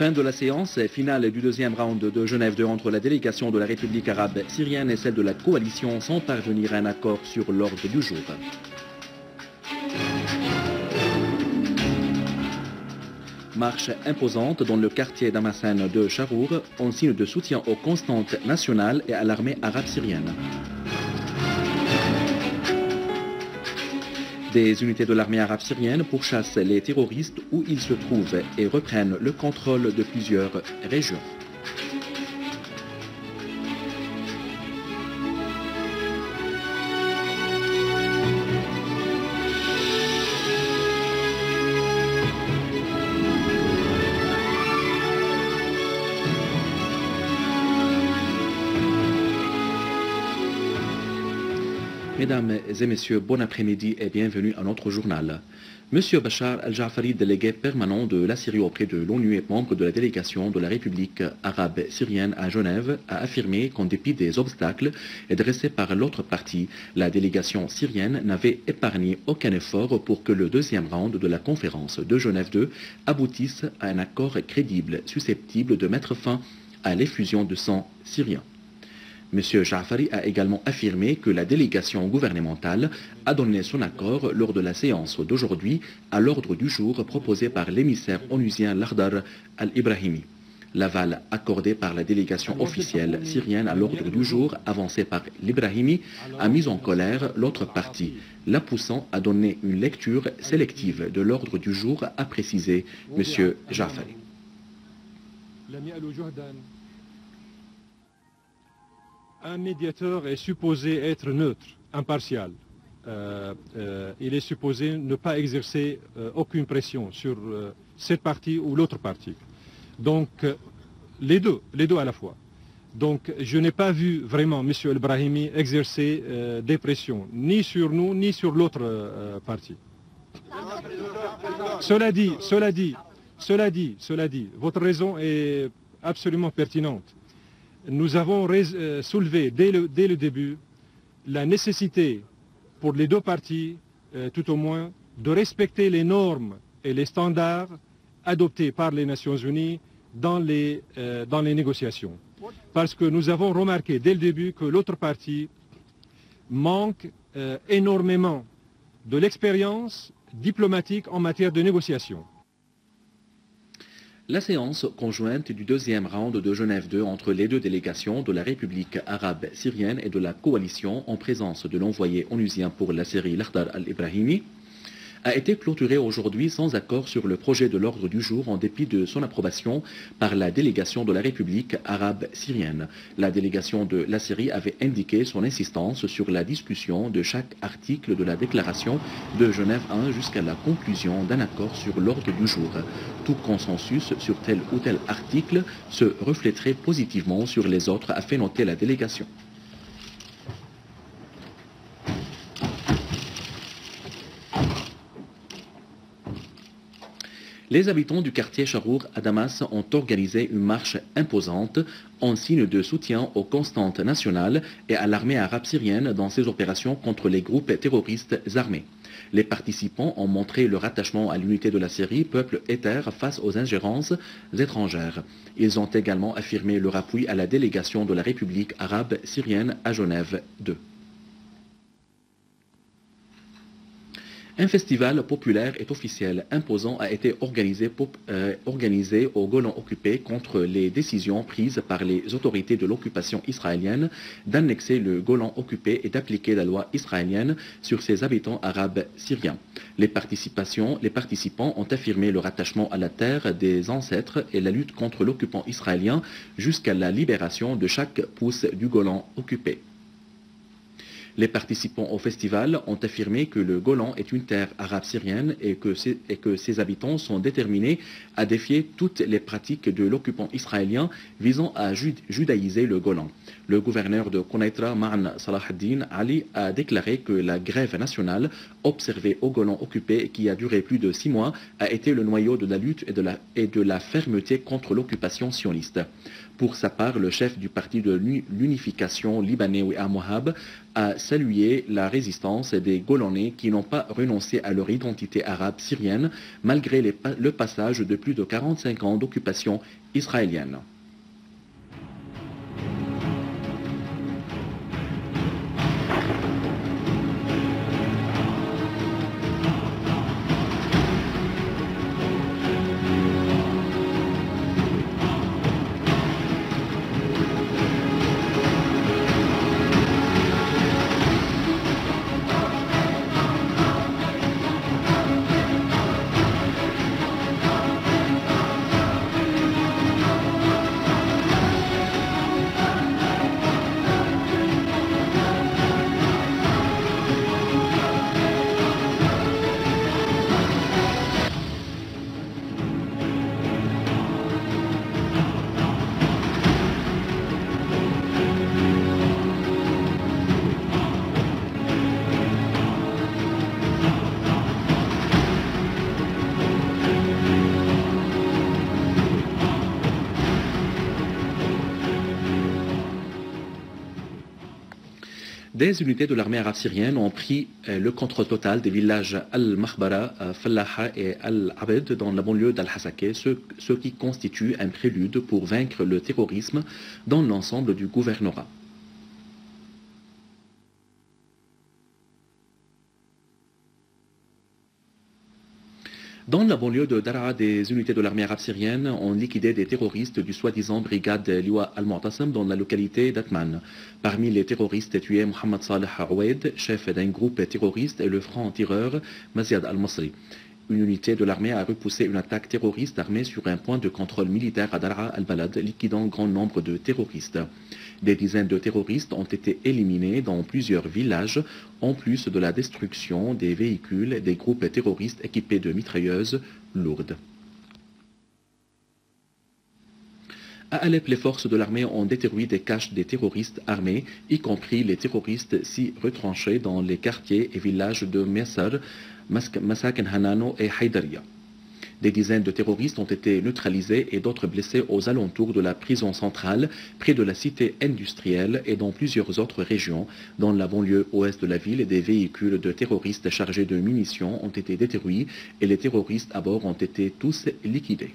Fin de la séance finale du deuxième round de Genève 2 entre la délégation de la République arabe syrienne et celle de la coalition sans parvenir à un accord sur l'ordre du jour. Marche imposante dans le quartier d'Amassane de Charour en signe de soutien aux constantes nationales et à l'armée arabe syrienne. Des unités de l'armée arabe syrienne pourchassent les terroristes où ils se trouvent et reprennent le contrôle de plusieurs régions. Mesdames et messieurs, bon après-midi et bienvenue à notre journal. Monsieur Bachar al-Ja'fari, délégué permanent de la Syrie auprès de l'ONU et membre de la délégation de la République arabe syrienne à Genève, a affirmé qu'en dépit des obstacles dressés par l'autre partie, la délégation syrienne n'avait épargné aucun effort pour que le deuxième round de la conférence de Genève 2 aboutisse à un accord crédible susceptible de mettre fin à l'effusion de sang syrien. M. Ja'fari a également affirmé que la délégation gouvernementale a donné son accord lors de la séance d'aujourd'hui à l'ordre du jour proposé par l'émissaire onusien Lakhdar al-Ibrahimi. L'aval accordé par la délégation officielle syrienne à l'ordre du jour avancé par l'Ibrahimi a mis en colère l'autre partie, la poussant à donner une lecture sélective de l'ordre du jour, a précisé M. Ja'fari. Un médiateur est supposé être neutre, impartial. Il est supposé ne pas exercer aucune pression sur cette partie ou l'autre partie. Donc, les deux à la fois. Donc, je n'ai pas vu vraiment M. El-Brahimi exercer des pressions, ni sur nous, ni sur l'autre partie. Cela dit, votre raison est absolument pertinente. Nous avons soulevé dès le début la nécessité pour les deux parties, tout au moins, de respecter les normes et les standards adoptés par les Nations Unies dans les négociations. Parce que nous avons remarqué dès le début que l'autre partie manque énormément de l'expérience diplomatique en matière de négociation. La séance conjointe du deuxième round de Genève 2 entre les deux délégations de la République arabe syrienne et de la coalition en présence de l'envoyé onusien pour la Syrie Lakhdar al-Ibrahimi a été clôturée aujourd'hui sans accord sur le projet de l'ordre du jour en dépit de son approbation par la délégation de la République arabe syrienne. La délégation de la Syrie avait indiqué son insistance sur la discussion de chaque article de la déclaration de Genève 1 jusqu'à la conclusion d'un accord sur l'ordre du jour. Tout consensus sur tel ou tel article se reflèterait positivement sur les autres, a fait noter la délégation. Les habitants du quartier Charour à Damas ont organisé une marche imposante en signe de soutien aux constantes nationales et à l'armée arabe syrienne dans ses opérations contre les groupes terroristes armés. Les participants ont montré leur attachement à l'unité de la Syrie, peuple et terre, face aux ingérences étrangères. Ils ont également affirmé leur appui à la délégation de la République arabe syrienne à Genève 2. Un festival populaire et officiel imposant a été organisé au Golan occupé contre les décisions prises par les autorités de l'occupation israélienne d'annexer le Golan occupé et d'appliquer la loi israélienne sur ses habitants arabes syriens. Les participants ont affirmé leur attachement à la terre des ancêtres et la lutte contre l'occupant israélien jusqu'à la libération de chaque pouce du Golan occupé. Les participants au festival ont affirmé que le Golan est une terre arabe syrienne et que ses habitants sont déterminés à défier toutes les pratiques de l'occupant israélien visant à judaïser le Golan. Le gouverneur de Konaitra, Ma'an Salah ad-Din Ali, a déclaré que la grève nationale observée au Golan occupé, qui a duré plus de 6 mois, a été le noyau de la lutte et de la fermeté contre l'occupation sioniste. Pour sa part, le chef du parti de l'unification libanais Waham Wahab a salué la résistance des Golanais qui n'ont pas renoncé à leur identité arabe syrienne malgré le passage de plus de 45 ans d'occupation israélienne. Des unités de l'armée arabe syrienne ont pris le contrôle total des villages Al-Makhbara, Fallaha et Al-Abed dans la banlieue d'Al-Hasakeh, ce qui constitue un prélude pour vaincre le terrorisme dans l'ensemble du gouvernorat. Dans la banlieue de Daraa, des unités de l'armée arabe syrienne ont liquidé des terroristes du soi-disant brigade Liwa al-Mu'tasim dans la localité d'Atman. Parmi les terroristes tués, Mohamed Saleh Aoued, chef d'un groupe terroriste, et le franc-tireur Maziad al-Masri. Une unité de l'armée a repoussé une attaque terroriste armée sur un point de contrôle militaire à Daraa al-Balad, liquidant grand nombre de terroristes. Des dizaines de terroristes ont été éliminés dans plusieurs villages, en plus de la destruction des véhicules des groupes terroristes équipés de mitrailleuses lourdes. À Alep, les forces de l'armée ont détruit des caches des terroristes armés, y compris les terroristes si retranchés dans les quartiers et villages de Messar, Masaken Hanano et Haïdaria. Des dizaines de terroristes ont été neutralisés et d'autres blessés aux alentours de la prison centrale, près de la cité industrielle et dans plusieurs autres régions. Dans la banlieue ouest de la ville, des véhicules de terroristes chargés de munitions ont été détruits et les terroristes à bord ont été tous liquidés.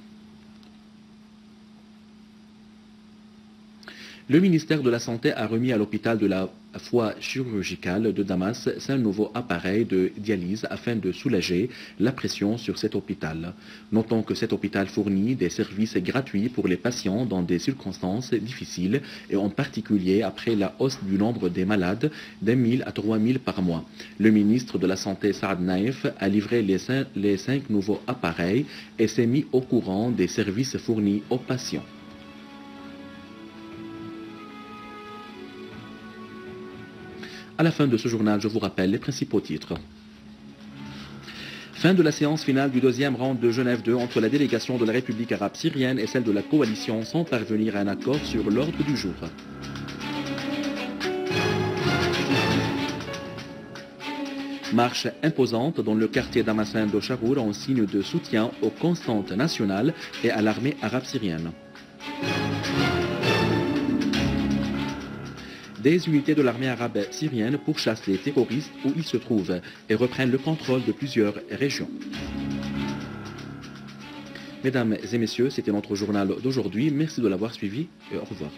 Le ministère de la Santé a remis à l'hôpital de la foi chirurgicale de Damas 5 nouveaux appareils de dialyse afin de soulager la pression sur cet hôpital. Notons que cet hôpital fournit des services gratuits pour les patients dans des circonstances difficiles et en particulier après la hausse du nombre des malades d'1 000 à 3 000 par mois. Le ministre de la Santé Saad Naïf a livré les 5 nouveaux appareils et s'est mis au courant des services fournis aux patients. À la fin de ce journal, je vous rappelle les principaux titres. Fin de la séance finale du deuxième round de Genève 2 entre la délégation de la République arabe syrienne et celle de la coalition sans parvenir à un accord sur l'ordre du jour. Marche imposante dans le quartier d'Amassin de Charour en signe de soutien aux constantes nationales et à l'armée arabe syrienne. Des unités de l'armée arabe syrienne pourchassent les terroristes où ils se trouvent et reprennent le contrôle de plusieurs régions. Mesdames et messieurs, c'était notre journal d'aujourd'hui. Merci de l'avoir suivi et au revoir.